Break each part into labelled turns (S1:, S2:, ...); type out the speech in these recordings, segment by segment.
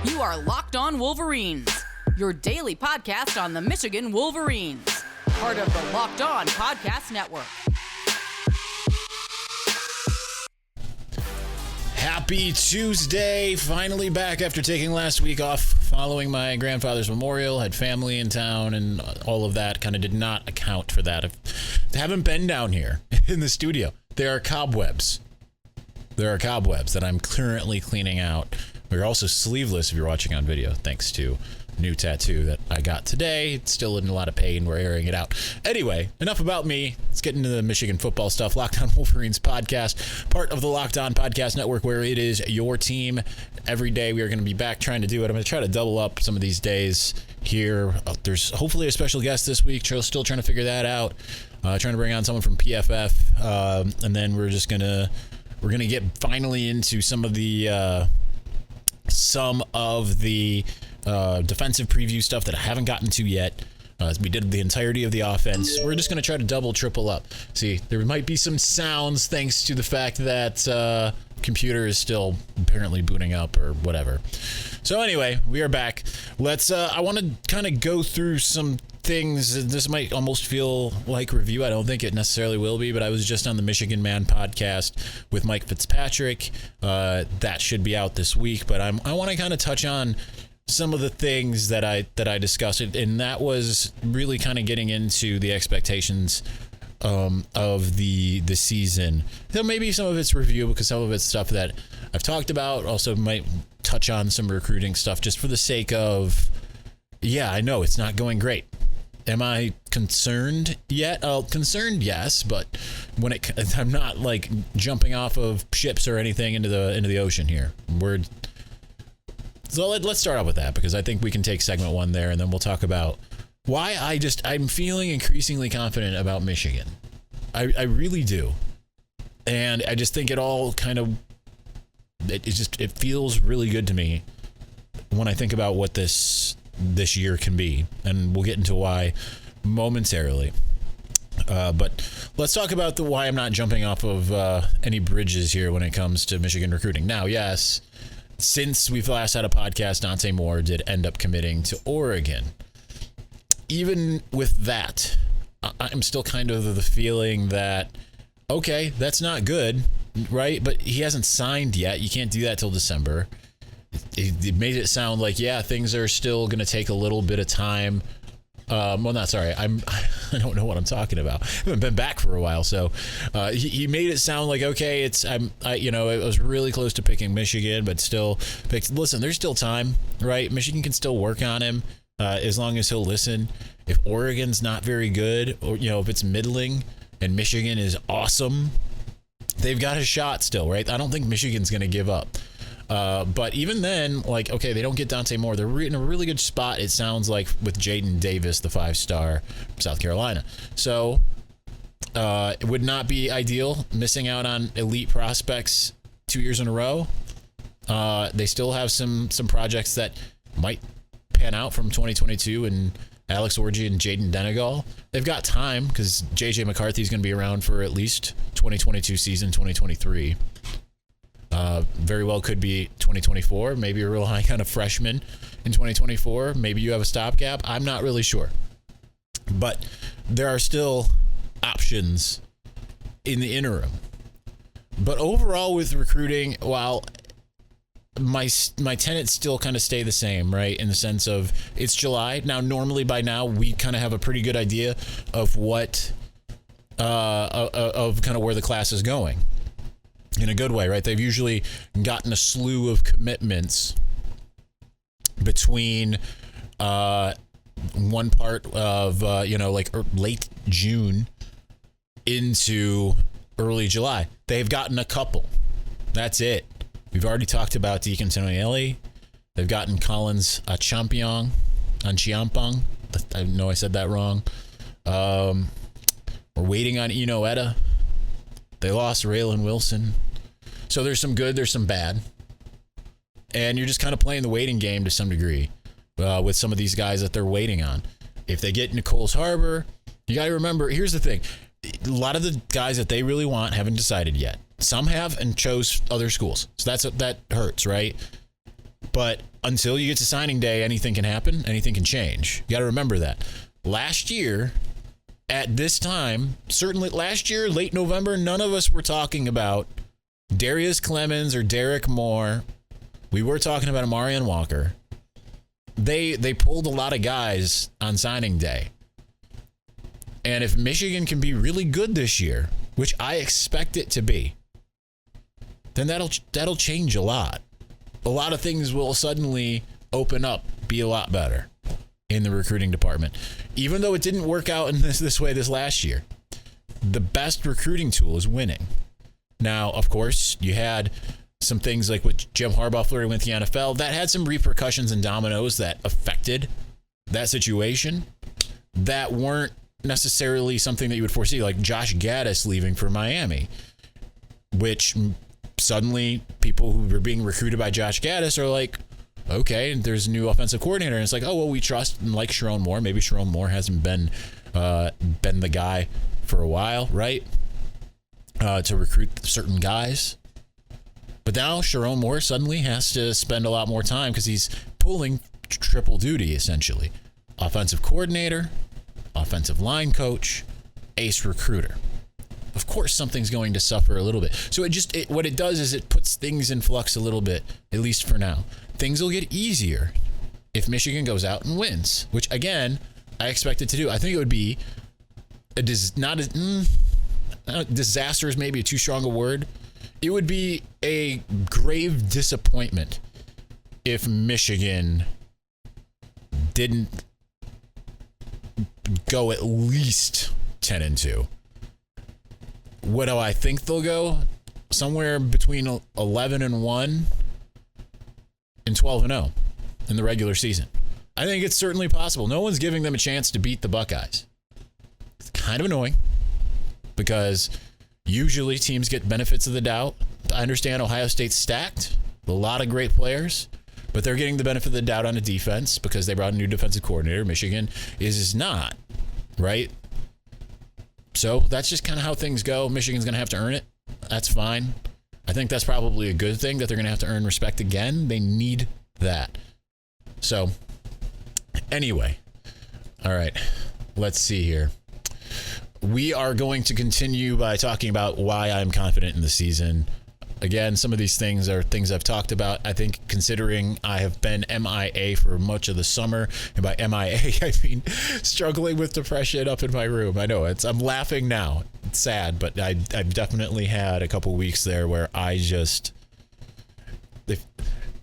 S1: You are Locked On Wolverines, your daily podcast on the Michigan Wolverines, part of the Locked On Podcast Network.
S2: Happy Tuesday, finally back after taking last week off following my grandfather's memorial. Had family in town and all of that. Kind of did not account for that. I haven't been down here in the studio. There are cobwebs. That I'm currently cleaning out. We're also sleeveless if you're watching on video, thanks to a new tattoo that I got today. It's still in a lot of pain. We're airing it out. Anyway, enough about me. Let's get into the Michigan football stuff. Locked On Wolverines podcast, part of the Locked On Podcast Network, where it is your team. Every day we are going to be back trying to do it. I'm going to try to double up some of these days here. There's hopefully a special guest this week. Still trying to figure that out. Trying to bring on someone from PFF. And then we're going to get finally into some of the defensive preview stuff that I haven't gotten to yet. We did the entirety of the offense. We're just going to try to double, triple up. See, there might be some sounds thanks to the fact that computer is still apparently booting up or whatever. So anyway, we are back. I want to kind of go through some things. This might almost feel like review. I don't think it necessarily will be, but I was just on the Michigan Man podcast with Mike Fitzpatrick. That should be out this week, but I want to kind of touch on some of the things that I discussed, and that was really kind of getting into the expectations of the season. So maybe some of it's review because some of it's stuff that I've talked about. Also might touch on some recruiting stuff just for the sake of, yeah, I know it's not going great. Am I concerned yet? Concerned, yes, but I'm not like jumping off of ships or anything into the ocean here. So let's start out with that, because I think we can take segment one there, and then we'll talk about why I'm feeling increasingly confident about Michigan. I really do, and I just think it all kind of it feels really good to me when I think about what this year can be, and we'll get into why momentarily. But let's talk about the why I'm not jumping off of any bridges here when it comes to Michigan recruiting. Now, yes, since we've last had a podcast, Dante Moore did end up committing to Oregon. Even with that, I'm still kind of the feeling that, okay, that's not good, right? But he hasn't signed yet. You can't do that till December. It made it sound like, yeah, things are still going to take a little bit of time. I don't know what I'm talking about. I haven't been back for a while, so he made it sound like, okay, I was really close to picking Michigan, but still picked. Listen, there's still time, right? Michigan can still work on him as long as he'll listen. If Oregon's not very good, or if it's middling and Michigan is awesome, they've got a shot still, right? I don't think Michigan's going to give up. But even then, like, okay, they don't get Dante Moore. They're in a really good spot, it sounds like, with Jaden Davis, the 5-star from South Carolina. So it would not be ideal missing out on elite prospects 2 years in a row. They still have some projects that might pan out from 2022 and Alex Orji and Jaden Denegal. They've got time because J.J. McCarthy is going to be around for at least 2022 season, 2023. Very well could be 2024, maybe a real high kind of freshman in 2024. Maybe you have a stopgap. I'm not really sure. But there are still options in the interim. But overall with recruiting, while my tenets still kind of stay the same, right? In the sense of it's July. Now, normally by now, we kind of have a pretty good idea of what, of kind of where the class is going. In a good way, right? They've usually gotten a slew of commitments between one part of, late June into early July. They've gotten a couple. That's it. We've already talked about Deacon Tonielli. They've gotten Collins Achiampong. I know I said that wrong. We're waiting on Eno Etta. They lost Raylan Wilson. So there's some good, there's some bad. And you're just kind of playing the waiting game to some degree with some of these guys that they're waiting on. If they get Nichols Harbor, you got to remember, here's the thing. A lot of the guys that they really want haven't decided yet. Some have and chose other schools. So that hurts, right? But until you get to signing day, anything can happen. Anything can change. You got to remember that. Last year, at this time, certainly last year, late November, none of us were talking about Darius Clemens or Derek Moore. We were talking about Amarian Walker. They pulled a lot of guys on signing day. And if Michigan can be really good this year, which I expect it to be, then that'll change a lot. A lot of things will suddenly open up, be a lot better in the recruiting department. Even though it didn't work out in this way this last year, the best recruiting tool is winning. Now, of course, you had some things like with Jim Harbaugh flirting with the NFL that had some repercussions and dominoes that affected that situation that weren't necessarily something that you would foresee, like Josh Gaddis leaving for Miami, which suddenly people who were being recruited by Josh Gaddis are like, okay, there's a new offensive coordinator. And it's like, oh, well, we trust and like Sharon Moore. Maybe Sharon Moore hasn't been the guy for a while, right? To recruit certain guys. But now Sharon Moore suddenly has to spend a lot more time because he's pulling triple duty, essentially. Offensive coordinator, offensive line coach, ace recruiter. Of course, something's going to suffer a little bit. So what it does is it puts things in flux a little bit, at least for now. Things will get easier if Michigan goes out and wins, which, again, I expect it to do. I think it would be disaster is maybe too strong a word. It would be a grave disappointment if Michigan didn't go at least 10-2. What do I think they'll go? Somewhere between 11-1 and 12-0 in the regular season. I think it's certainly possible. No one's giving them a chance to beat the Buckeyes. It's kind of annoying because usually teams get benefits of the doubt. I understand Ohio State's stacked, a lot of great players, but they're getting the benefit of the doubt on a defense because they brought a new defensive coordinator. Michigan is not, right? So that's just kind of how things go. Michigan's going to have to earn it. That's fine. I think that's probably a good thing that they're going to have to earn respect again. They need that. So anyway, all right, let's see here. We are going to continue by talking about why I'm confident in the season. Again, some of these things are things I've talked about. I think considering I have been MIA for much of the summer, and by MIA, I mean struggling with depression up in my room. I know I'm laughing now. It's sad, but I've definitely had a couple weeks there where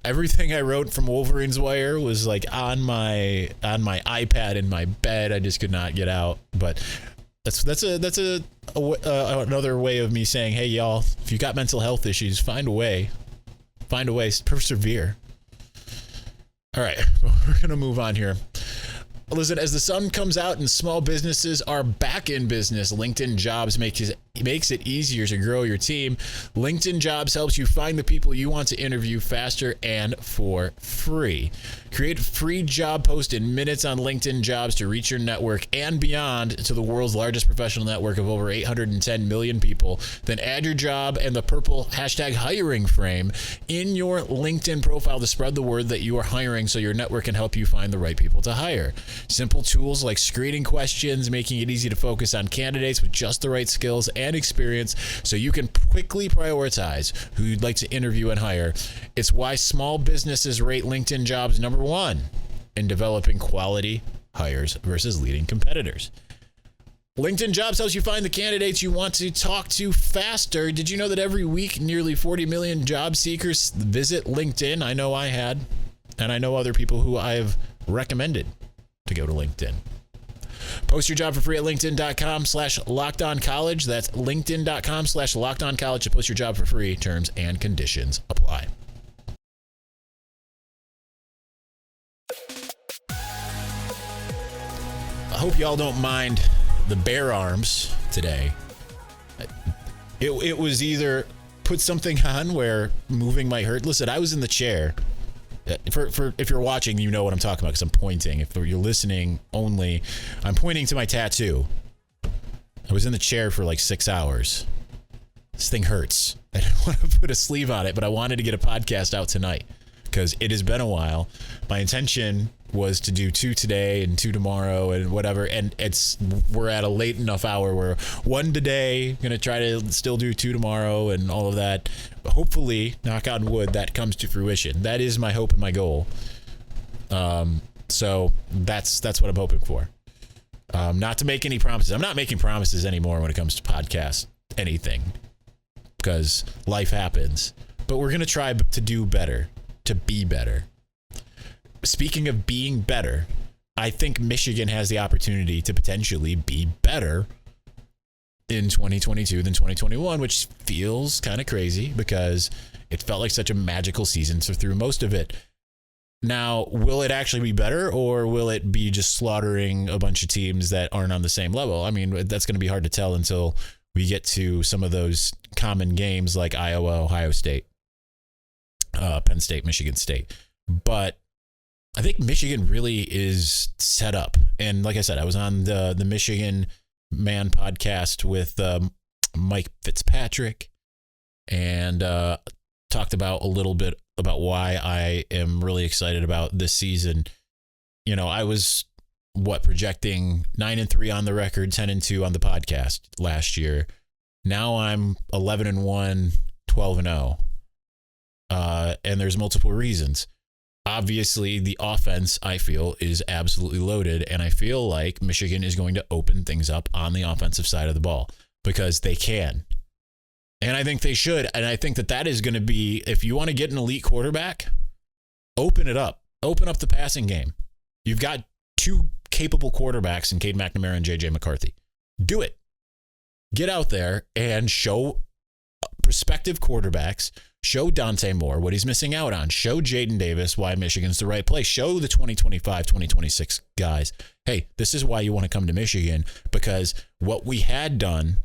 S2: everything I wrote from Wolverines Wire was like on my iPad in my bed. I just could not get out. But that's another way of me saying, hey, y'all, if you got mental health issues, find a way, persevere. All right, we're going to move on here. Listen, as the sun comes out and small businesses are back in business, LinkedIn Jobs makes it easier to grow your team. LinkedIn Jobs helps you find the people you want to interview faster and for free. Create a free job post in minutes on LinkedIn Jobs to reach your network and beyond to the world's largest professional network of over 810 million people. Then add your job and the purple #hiring frame in your LinkedIn profile to spread the word that you are hiring so your network can help you find the right people to hire. Simple tools like screening questions, making it easy to focus on candidates with just the right skills and experience so you can quickly prioritize who you'd like to interview and hire. It's why small businesses rate LinkedIn Jobs number 1 in developing quality hires versus leading competitors. LinkedIn Jobs helps you find the candidates you want to talk to faster. Did you know that every week nearly 40 million job seekers visit LinkedIn? I know I had, and I know other people who I have recommended to go to LinkedIn. Post your job for free at linkedin.com/lockedoncollege. That's linkedin.com/lockedoncollege to post your job for free. Terms and conditions apply. I hope y'all don't mind the bare arms today. It was either put something on where moving might hurt. Listen, I was in the chair. For if you're watching, you know what I'm talking about because I'm pointing. If you're listening only, I'm pointing to my tattoo. I was in the chair for like 6 hours. This thing hurts. I didn't want to put a sleeve on it, but I wanted to get a podcast out tonight because it has been a while. My intention was to do 2 today and 2 tomorrow and whatever, and we're at a late enough hour where 1 today, gonna try to still do 2 tomorrow and all of that. Hopefully, knock on wood, that comes to fruition. That is my hope and my goal. So that's what I'm hoping for. Not to make any promises. I'm not making promises anymore when it comes to podcast anything, because life happens. But we're gonna try to do better, to be better. Speaking of being better, I think Michigan has the opportunity to potentially be better in 2022 than 2021, which feels kind of crazy because it felt like such a magical season through most of it. Now, will it actually be better, or will it be just slaughtering a bunch of teams that aren't on the same level? I mean, that's going to be hard to tell until we get to some of those common games like Iowa, Ohio State, Penn State, Michigan State. But I think Michigan really is set up. And like I said, I was on the Michigan Man podcast with Mike Fitzpatrick and talked about a little bit about why I am really excited about this season. You know, I was projecting 9-3 on the record, 10-2 on the podcast last year. Now I'm 11-1, 12-0. And there's multiple reasons. Obviously, the offense, I feel, is absolutely loaded, and I feel like Michigan is going to open things up on the offensive side of the ball because they can. And I think they should, and I think that is going to be, if you want to get an elite quarterback, open it up. Open up the passing game. You've got 2 capable quarterbacks in Cade McNamara and J.J. McCarthy. Do it. Get out there and show prospective quarterbacks, show Dante Moore what he's missing out on. Show Jaden Davis why Michigan's the right place. Show the 2025, 2026 guys, hey, this is why you want to come to Michigan, because what we had done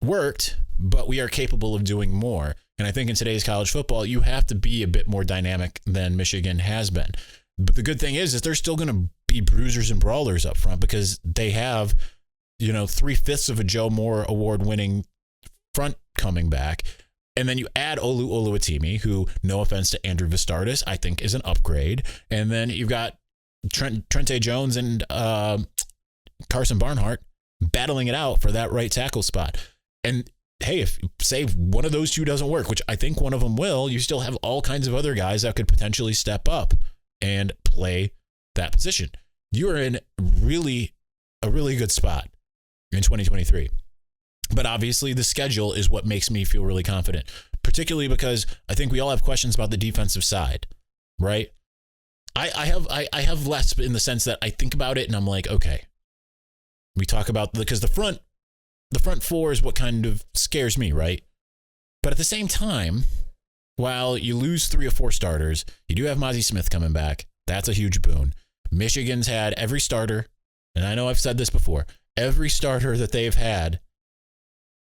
S2: worked, but we are capable of doing more. And I think in today's college football, you have to be a bit more dynamic than Michigan has been. But the good thing is they're still going to be bruisers and brawlers up front because they have, 3/5 of a Joe Moore award-winning front coming back. And then you add Olu Oluwatimi, who, no offense to Andrew Vistardis, I think is an upgrade. And then you've got Trente Jones and Carson Barnhart battling it out for that right tackle spot. And hey, if say one of those 2 doesn't work, which I think one of them will, you still have all kinds of other guys that could potentially step up and play that position. You are in a really good spot in 2023. But obviously the schedule is what makes me feel really confident, particularly because I think we all have questions about the defensive side, right? I have less in the sense that I think about it and I'm like, okay, we talk about because the front 4 is what kind of scares me, right? But at the same time, while you lose 3 or 4 starters, you do have Mozzie Smith coming back. That's a huge boon. Michigan's had every starter, and I know I've said this before, every starter that they've had,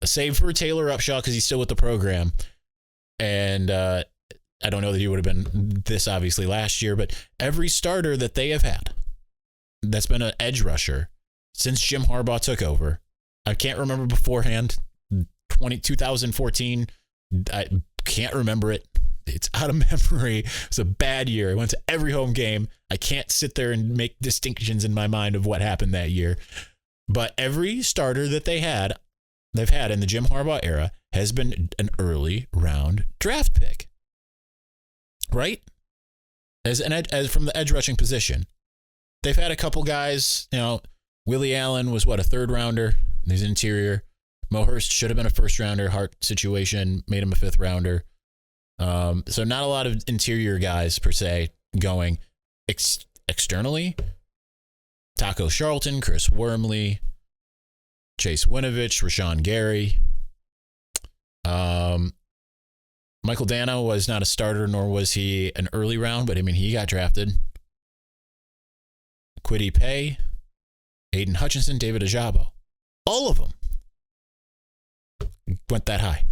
S2: save for Taylor Upshaw because he's still with the program. And I don't know that he would have been this obviously last year, but every starter that they have had that's been an edge rusher since Jim Harbaugh took over. I can't remember beforehand, 2014. I can't remember it. It's out of memory. It's a bad year. I went to every home game. I can't sit there and make distinctions in my mind of what happened that year. But every starter that they've had in the Jim Harbaugh era has been an early round draft pick, right? As from the edge rushing position, they've had a couple guys. Willie Allen was a 3rd rounder. He's interior. Mo Hurst should have been a 1st rounder. Heart situation made him a 5th rounder. So not a lot of interior guys per se going externally. Taco Charlton, Chris Wormley, Chase Winovich, Rashawn Gary. Michael Dano was not a starter, nor was he an early round, but he got drafted. Kwity Paye, Aiden Hutchinson, David Ajabo. All of them went that high.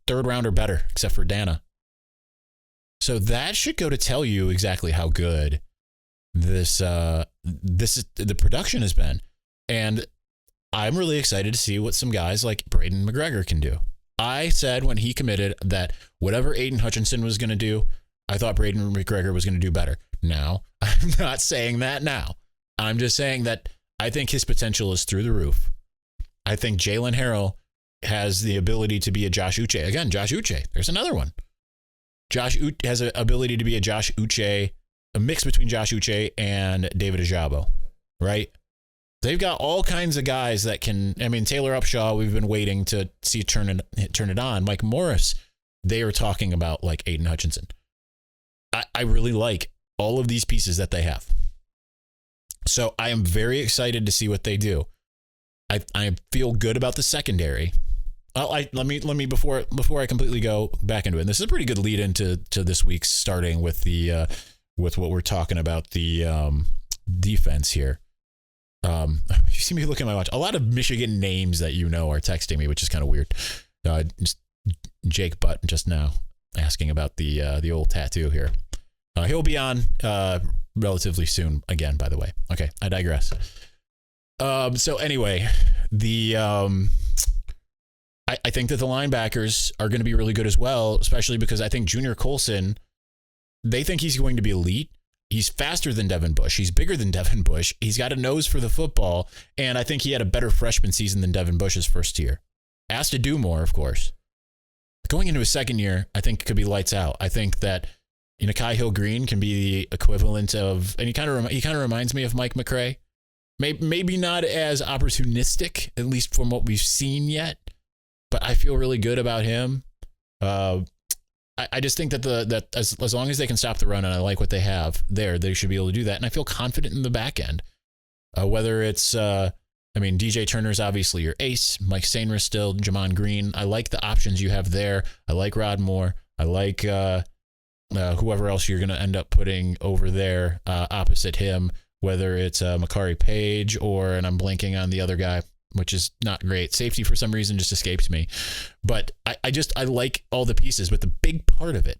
S2: 3rd round or better, except for Dana. So that should go to tell you exactly how good the production has been. And I'm really excited to see what some guys like Braden McGregor can do. I said when he committed that whatever Aiden Hutchinson was going to do, I thought Braden McGregor was going to do better. Now, I'm not saying that now. I'm just saying that I think his potential is through the roof. I think Jalen Harrell has the ability to be a Josh Uche. Again, Josh Uche. There's another one. Josh has an ability to be a Josh Uche, a mix between Josh Uche and David Ajabo, right? They've got all kinds of guys that can. I mean, Taylor Upshaw, we've been waiting to see turn it on. Mike Morris, they are talking about like Aiden Hutchinson. I really like all of these pieces that they have. So I am very excited to see what they do. I feel good about the secondary. Let me before I completely go back into it. And this is a pretty good lead into this week's starting with the with what we're talking about, the defense here. You see me looking at my watch. A lot of Michigan names that you know are texting me, which is kind of weird. Jake Butt just now asking about the old tattoo here. He'll be on relatively soon again, by the way. Okay, I digress. So anyway, I think that the linebackers are going to be really good as well, especially because I think Junior Colson, they think he's going to be elite. He's faster than Devin Bush. He's bigger than Devin Bush. He's got a nose for the football, and I think he had a better freshman season than Devin Bush's first year. Asked to do more, of course. Going into his second year, I think could be lights out. I think that Kai Hill-Green can be the equivalent of, and he kind of reminds me of Mike McCray. Maybe not as opportunistic, at least from what we've seen yet, but I feel really good about him. I just think that as long as they can stop the run, and I like what they have there, they should be able to do that. And I feel confident in the back end. Whether it's, DJ Turner's obviously your ace, Mike Sainris still, Jamon Green. I like the options you have there. I like Rod Moore. I like whoever else you're going to end up putting over there opposite him, whether it's Makari Page and I'm blanking on the other guy, which is not great. Safety for some reason just escapes me. But I like all the pieces, but the big part of it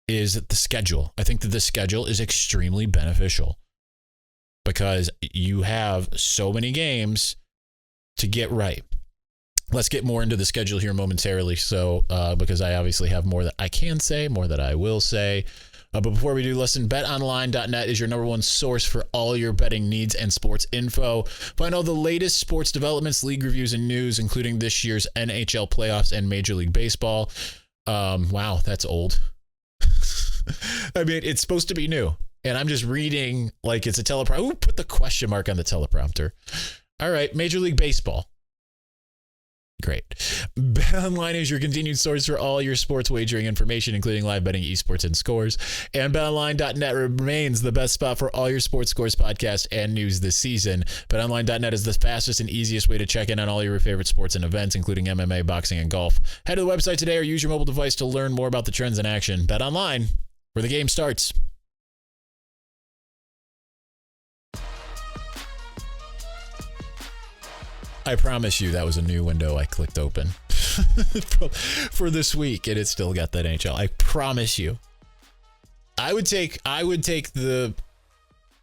S2: is the schedule. I think that the schedule is extremely beneficial because you have so many games to get right. Let's get more into the schedule here momentarily. So, because I obviously have more that I can say, more that I will say. But before we do, listen, betonline.net is your number one source for all your betting needs and sports info. Find all the latest sports developments, league reviews, and news, including this year's NHL playoffs and Major League Baseball. Wow, that's old. I mean, it's supposed to be new. And I'm just reading like it's a teleprompter. Ooh, put the question mark on the teleprompter. All right, Major League Baseball. Great. BetOnline is your continued source for all your sports wagering information, including live betting, esports, and scores. And BetOnline.net remains the best spot for all your sports scores, podcasts, and news this season. BetOnline.net is the fastest and easiest way to check in on all your favorite sports and events, including MMA, boxing, and golf. Head to the website today or use your mobile device to learn more about the trends in action. BetOnline, where the game starts. I promise you that was a new window I clicked open for this week, and it still got that NHL. I promise you. I would take the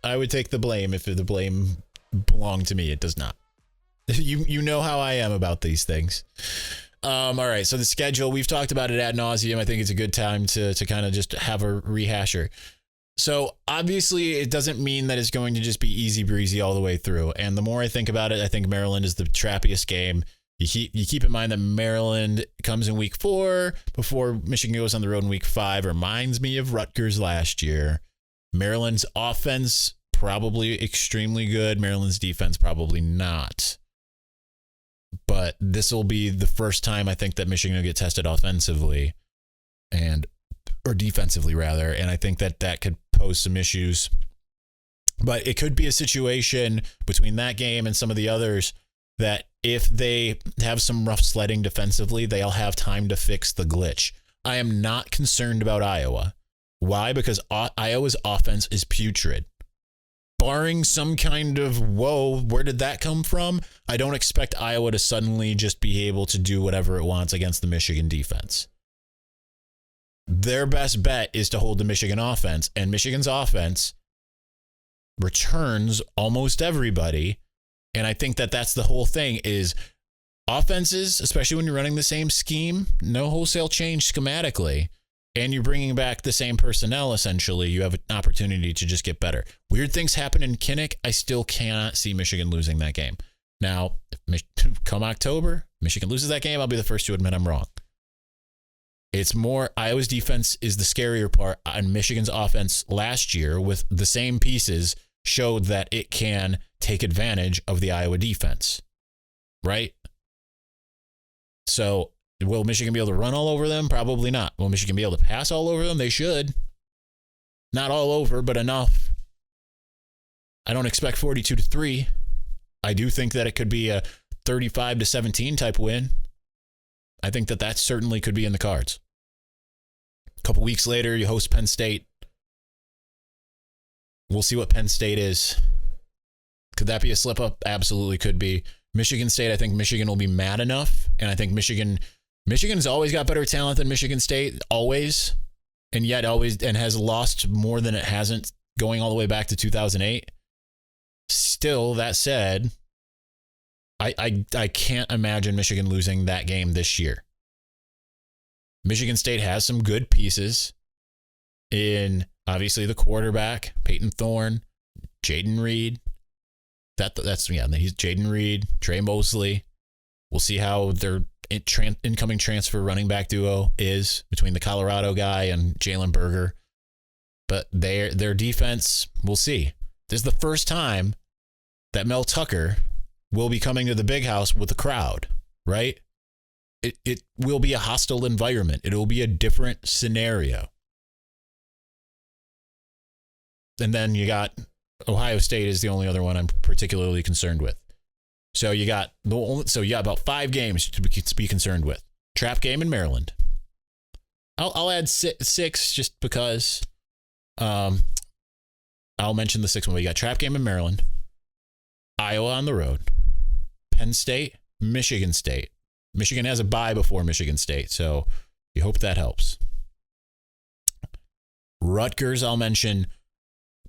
S2: blame if the blame belonged to me. It does not. You know how I am about these things. All right, so the schedule, we've talked about it ad nauseum. I think it's a good time to kind of just have a rehasher. So obviously it doesn't mean that it's going to just be easy breezy all the way through. And the more I think about it, I think Maryland is the trappiest game. You keep in mind that Maryland comes in week 4 before Michigan goes on the road in week 5. Reminds me of Rutgers last year. Maryland's offense probably extremely good. Maryland's defense probably not. But this will be the first time I think that Michigan will get tested offensively or defensively rather. And I think that could pose some issues, but it could be a situation between that game and some of the others that if they have some rough sledding defensively, they'll have time to fix the glitch. I am not concerned about Iowa. Why? Because Iowa's offense is putrid. Barring some kind of, whoa, where did that come from? I don't expect Iowa to suddenly just be able to do whatever it wants against the Michigan defense. Their best bet is to hold the Michigan offense, and Michigan's offense returns almost everybody. And I think that that's the whole thing is offenses, especially when you're running the same scheme, no wholesale change schematically. and you're bringing back the same personnel, essentially, you have an opportunity to just get better. Weird things happen in Kinnick. I still cannot see Michigan losing that game. Now, come October, Michigan loses that game, I'll be the first to admit I'm wrong. It's more Iowa's defense is the scarier part, and Michigan's offense last year with the same pieces showed that it can take advantage of the Iowa defense, right? So will Michigan be able to run all over them? Probably not. Will Michigan be able to pass all over them? They should. Not all over, but enough. I don't expect 42-3. I do think that it could be a 35-17 type win. I think that certainly could be in the cards. A couple weeks later, you host Penn State. We'll see what Penn State is. Could that be a slip up? Absolutely could be. Michigan State, I think Michigan will be mad enough. And I think Michigan's always got better talent than Michigan State, always. And yet has lost more than it hasn't going all the way back to 2008. Still, that said, I can't imagine Michigan losing that game this year. Michigan State has some good pieces in, obviously, the quarterback, Peyton Thorne, Jaden Reed. He's Jaden Reed, Trey Mosley. We'll see how their incoming transfer running back duo is between the Colorado guy and Jalen Berger. But their defense, we'll see. This is the first time that Mel Tucker will be coming to the big house with a crowd, right? It will be a hostile environment. It will be a different scenario. And then you got Ohio State is the only other one I'm particularly concerned with. So you got about 5 games to be concerned with. Trap game in Maryland. I'll add 6 just because. I'll mention the 6th one. You got trap game in Maryland, Iowa on the road, Penn State, Michigan State. Michigan has a bye before Michigan State, so you hope that helps. Rutgers, I'll mention,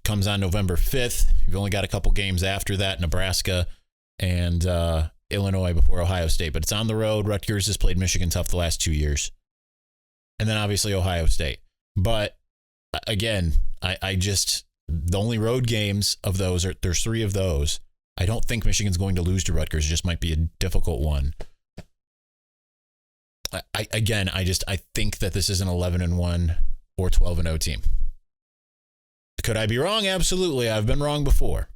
S2: comes on November 5th. You've only got a couple games after that, Nebraska and Illinois before Ohio State. But it's on the road. Rutgers has played Michigan tough the last 2 years. And then obviously Ohio State. But again, I just, the only road games of those, there's 3 of those. I don't think Michigan's going to lose to Rutgers. It just might be a difficult one. I think that this is an 11-1 or 12-0 team. Could I be wrong? Absolutely. I've been wrong before.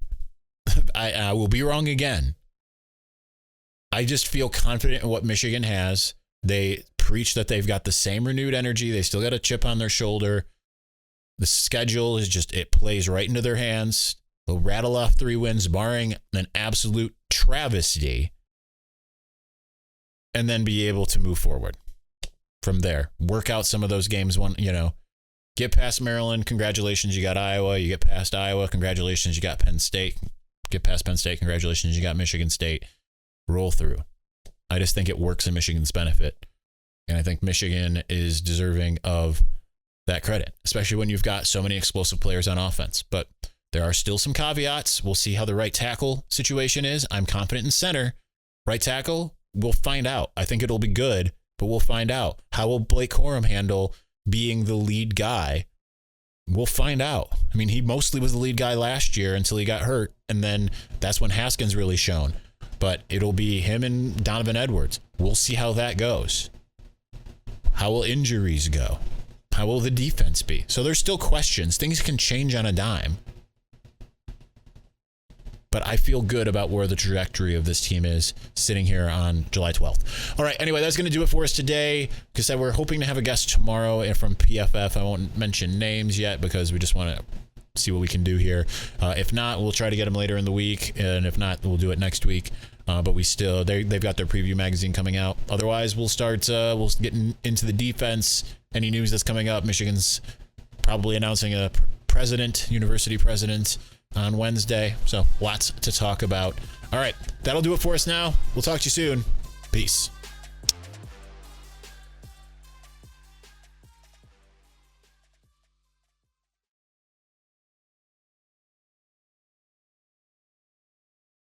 S2: I will be wrong again. I just feel confident in what Michigan has. They preach that they've got the same renewed energy. They still got a chip on their shoulder. The schedule is just, it plays right into their hands. They'll rattle off 3 wins, barring an absolute travesty, and then be able to move forward from there. Work out some of those games. Get past Maryland, congratulations, you got Iowa. You get past Iowa, congratulations, you got Penn State. Get past Penn State, congratulations, you got Michigan State. Roll through. I just think it works in Michigan's benefit. And I think Michigan is deserving of that credit, especially when you've got so many explosive players on offense. But there are still some caveats. We'll see how the right tackle situation is. I'm confident in center. Right tackle, we'll find out. I think it'll be good, but we'll find out. How will Blake Corum handle being the lead guy? We'll find out. I mean, he mostly was the lead guy last year until he got hurt, and then that's when Haskins really shone. But it'll be him and Donovan Edwards. We'll see how that goes. How will injuries go? How will the defense be? So there's still questions. Things can change on a dime. But I feel good about where the trajectory of this team is sitting here on July 12th. All right, anyway, that's going to do it for us today. Like I said, we're hoping to have a guest tomorrow and from PFF. I won't mention names yet because we just want to see what we can do here. If not, we'll try to get them later in the week. And if not, we'll do it next week. But they've got their preview magazine coming out. Otherwise, we'll get into the defense. Any news that's coming up, Michigan's probably announcing a university president on Wednesday. So lots to talk about. All right, that'll do it for us now. We'll talk to you soon. Peace.